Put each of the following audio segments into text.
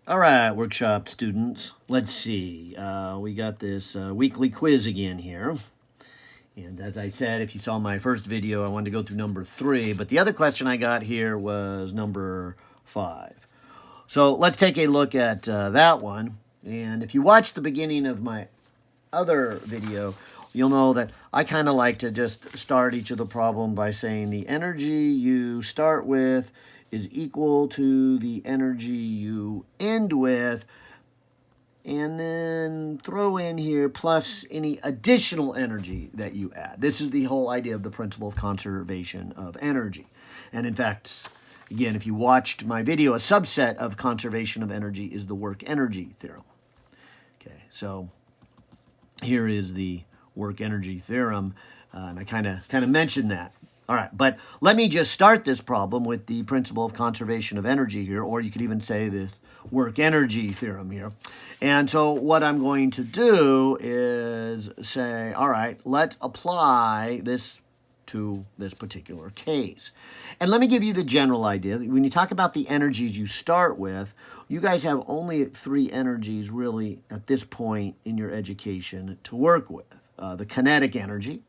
All right, workshop students. Let's see. We got this weekly quiz again here. And as I said, if you saw my first video, I wanted to go through number 3. But the other question I got here was number 5. So let's take a look at that one. And if you watched the beginning of my other video, you'll know that I kind of like to just start each of the problem by saying the energy you start with is equal to the energy you end with, and then throw in here plus any additional energy that you add. This is the whole idea of the principle of conservation of energy. And in fact, again, if you watched my video, a subset of conservation of energy is the work energy theorem. Okay, so here is the work energy theorem, and I kind of mentioned that. All right, but let me just start this problem with the principle of conservation of energy here, or you could even say this work energy theorem here. And so what I'm going to do is say, all right, let's apply this to this particular case. And let me give you the general idea. When you talk about the energies you start with, you guys have only 3 energies really at this point in your education to work with. The kinetic energy,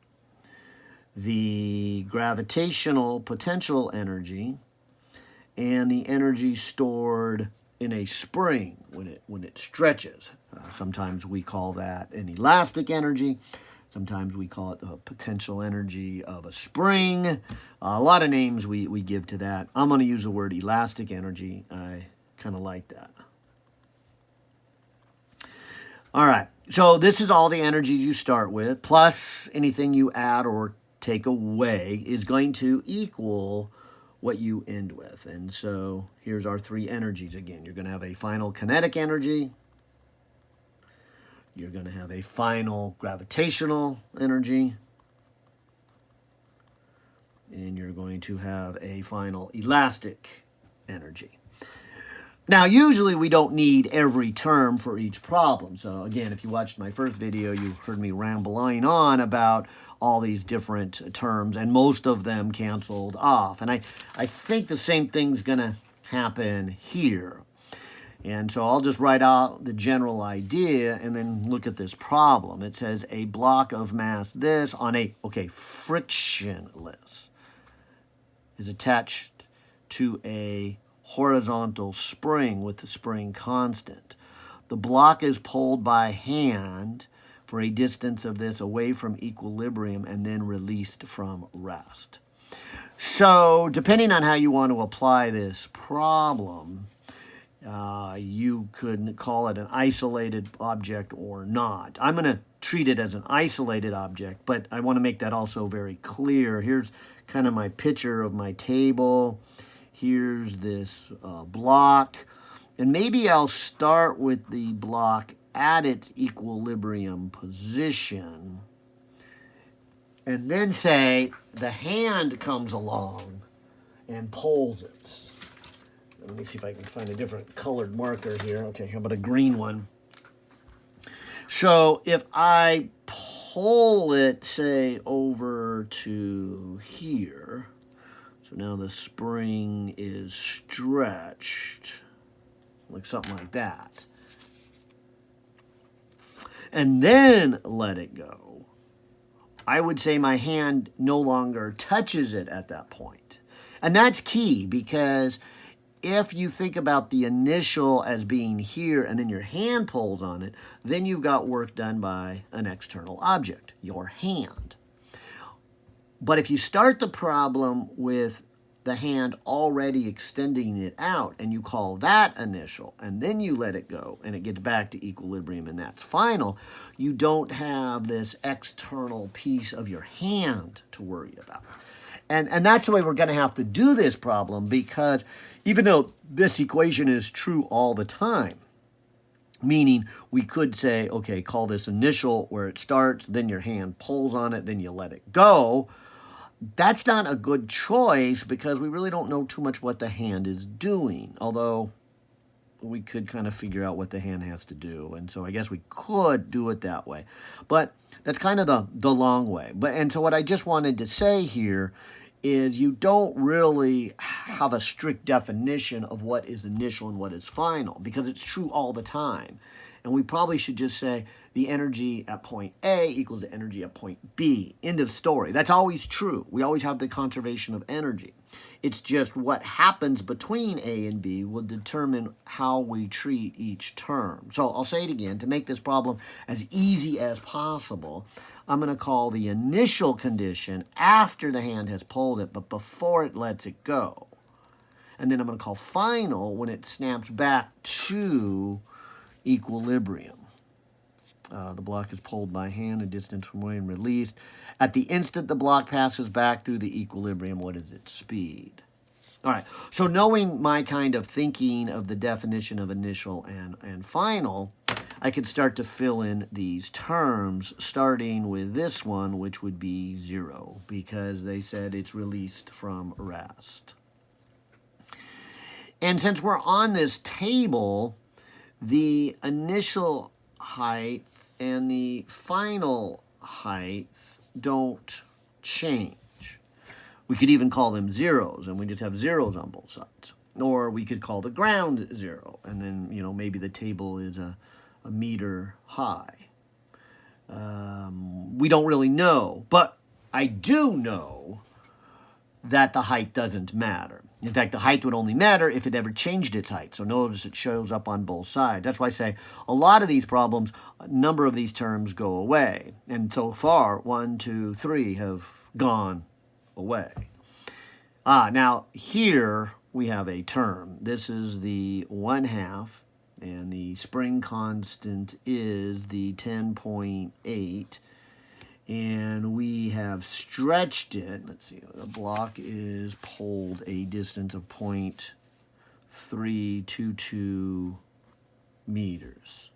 the gravitational potential energy, and the energy stored in a spring when it stretches. Sometimes we call that an elastic energy. Sometimes we call it the potential energy of a spring. A lot of names we give to that. I'm going to use the word elastic energy. I kind of like that. All right, so this is all the energies you start with, plus anything you add or take away is going to equal what you end with. And so here's our 3 energies again. You're going to have a final kinetic energy. You're going to have a final gravitational energy. And you're going to have a final elastic energy. Now, usually we don't need every term for each problem. So again, if you watched my first video, you heard me rambling on about all these different terms, and most of them canceled off. And I think the same thing's going to happen here. And so I'll just write out the general idea and then look at this problem. It says a block of mass this on a, frictionless is attached to a horizontal spring with the spring constant. The block is pulled by hand for a distance of this away from equilibrium and then released from rest. So depending on how you want to apply this problem, you could call it an isolated object or not. I'm going to treat it as an isolated object, but I want to make that also very clear. Here's kind of my picture of my table. Here's this block. And maybe I'll start with the block at its equilibrium position and then say the hand comes along and pulls it. Let me see if I can find a different colored marker here. Okay, how about a green one? So if I pull it, say, over to here, so now the spring is stretched, like something like that, and then let it go, I would say my hand no longer touches it at that point. And that's key, because if you think about the initial as being here and then your hand pulls on it, then you've got work done by an external object, your hand. But if you start the problem with the hand already extending it out and you call that initial and then you let it go and it gets back to equilibrium and that's final, you don't have this external piece of your hand to worry about. And that's the way we're going to have to do this problem, because even though this equation is true all the time, meaning we could say, okay, call this initial where it starts, then your hand pulls on it, then you let it go. That's not a good choice because we really don't know too much what the hand is doing, although we could kind of figure out what the hand has to do. And so I guess we could do it that way. But that's kind of the long way. And so what I just wanted to say here is you don't really have a strict definition of what is initial and what is final, because it's true all the time. And we probably should just say the energy at point A equals the energy at point B. End of story. That's always true. We always have the conservation of energy. It's just what happens between A and B will determine how we treat each term. So I'll say it again. To make this problem as easy as possible, I'm going to call the initial condition after the hand has pulled it, but before it lets it go. And then I'm going to call final when it snaps back to equilibrium. The block is pulled by hand a distance from away and released. At the instant the block passes back through the equilibrium, what is its speed? All right, so knowing my kind of thinking of the definition of initial and final, I could start to fill in these terms, starting with this one, which would be 0, because they said it's released from rest. And since we're on this table, the initial height and the final height don't change. We could even call them zeros, and we just have zeros on both sides. Or we could call the ground 0, and then, maybe the table is a meter high. We don't really know, but I do know that the height doesn't matter. In fact, the height would only matter if it ever changed its height. So notice it shows up on both sides. That's why I say a lot of these problems, a number of these terms go away. And so far, 1, 2, 3 have gone away. Now here we have a term. This is the 1/2, and the spring constant is the 10.8. And we have stretched it. Let's see, the block is pulled a distance of 0.322 meters.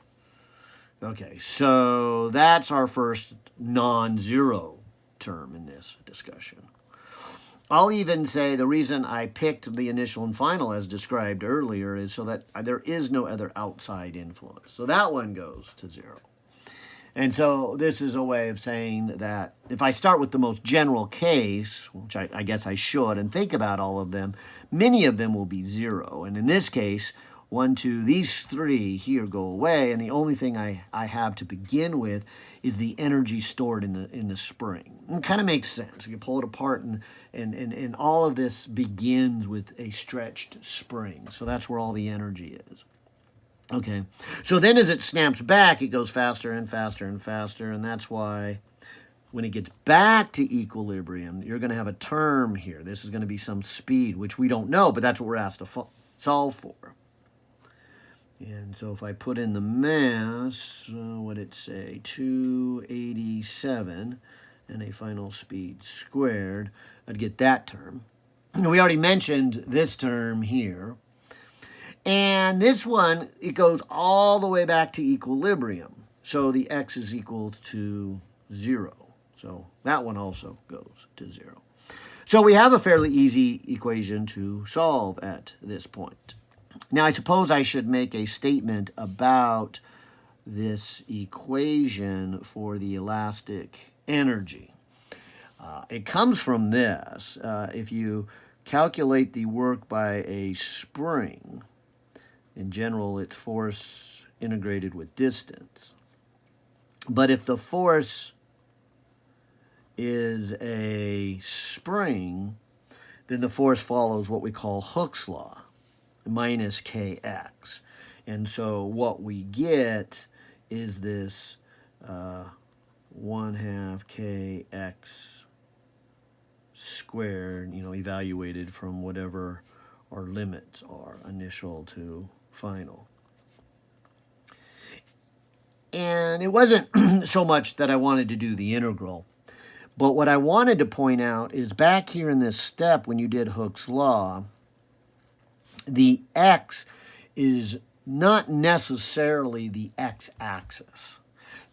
Okay, so that's our first non-zero term in this discussion. I'll even say the reason I picked the initial and final as described earlier is so that there is no other outside influence. So that one goes to 0. And so this is a way of saying that if I start with the most general case, which I guess I should, and think about all of them, many of them will be 0. And in this case, 1, 2, these 3 here go away, and the only thing I have to begin with is the energy stored in the spring. It kind of makes sense. You pull it apart, and all of this begins with a stretched spring. So that's where all the energy is. Okay, so then as it snaps back, it goes faster and faster and faster, and that's why when it gets back to equilibrium, you're going to have a term here. This is going to be some speed, which we don't know, but that's what we're asked to solve for. And so if I put in the mass, what did it say? 287, and a final speed squared, I'd get that term. We already mentioned this term here. And this one, it goes all the way back to equilibrium. So the x is equal to 0. So that one also goes to 0. So we have a fairly easy equation to solve at this point. Now, I suppose I should make a statement about this equation for the elastic energy. It comes from this. If you calculate the work by a spring, in general, it's force integrated with distance. But if the force is a spring, then the force follows what we call Hooke's law, minus kx. And so what we get is this 1/2 kx squared, evaluated from whatever our limits are, initial to final. And it wasn't so much that I wanted to do the integral, but what I wanted to point out is back here in this step when you did Hooke's law, the x is not necessarily the x-axis.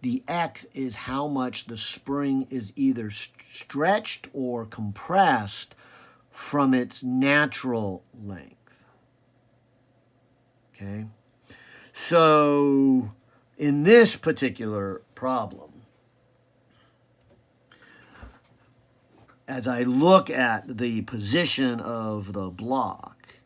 The x is how much the spring is either stretched or compressed from its natural length. Okay? So in this particular problem, as I look at the position of the block,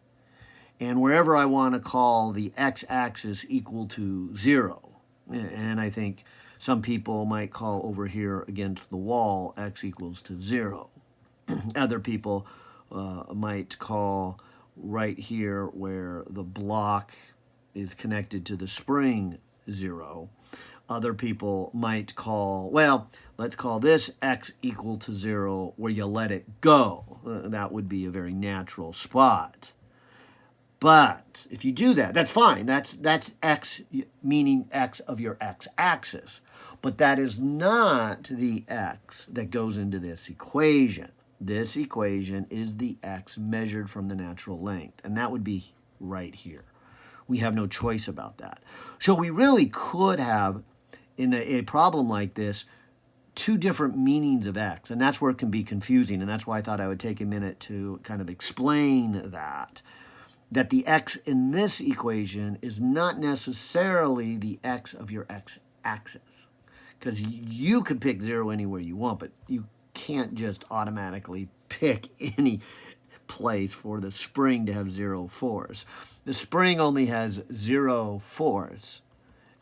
and wherever I want to call the x-axis equal to 0, and I think some people might call over here against the wall x equals to 0. Other people might call right here where the block is connected to the spring 0. Other people might call, well, let's call this x equal to 0 where you let it go. That would be a very natural spot. But if you do that, that's fine. That's x, meaning x of your x-axis. But that is not the x that goes into this equation. This equation is the x measured from the natural length, and that would be right here. We have no choice about that. So we really could have, in a problem like this, two different meanings of x, and that's where it can be confusing, and that's why I thought I would take a minute to kind of explain that the x in this equation is not necessarily the x of your x-axis. Because you could pick 0 anywhere you want, but you can't just automatically pick any place for the spring to have 0 force. The spring only has 0 force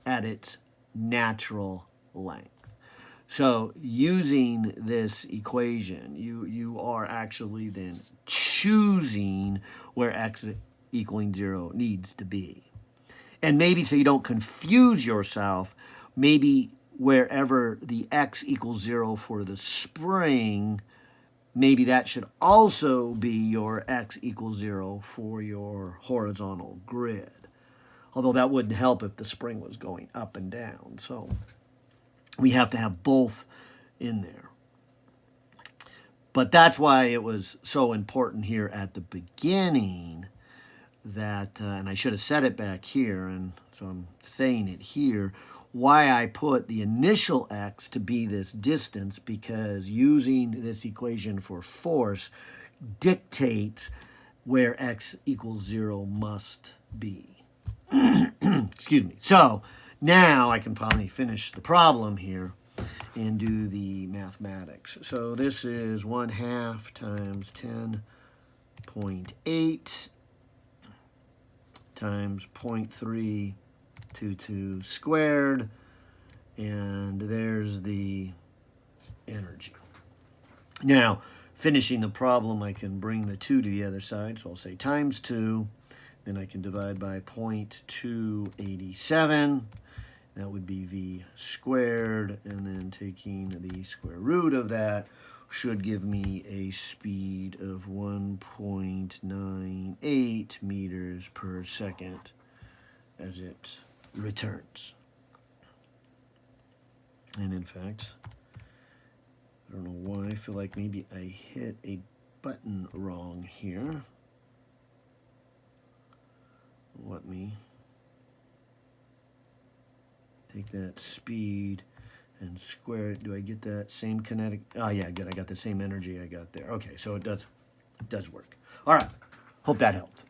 at its natural length. So using this equation, you are actually then choosing where x equaling 0 needs to be. And maybe so you don't confuse yourself, maybe wherever the x equals 0 for the spring, maybe that should also be your x equals 0 for your horizontal grid. Although that wouldn't help if the spring was going up and down. So we have to have both in there. But that's why it was so important here at the beginning that, and I should have said it back here, and so I'm saying it here, why I put the initial x to be this distance, because using this equation for force dictates where x equals 0 must be. Excuse me. So now I can probably finish the problem here and do the mathematics. So this is 1/2 times 10.8 times 0.322 squared, and there's the energy. Now, finishing the problem, I can bring the 2 to the other side, so I'll say times 2, then I can divide by 0.287, that would be v squared, and then taking the square root of that should give me a speed of 1.98 meters per second as it returns. And in fact, I don't know why, I feel like maybe I hit a button wrong here. Let me take that speed and square it. Do I get that same kinetic? Oh, yeah, good. I got the same energy I got there. Okay, so it does work. All right. Hope that helped.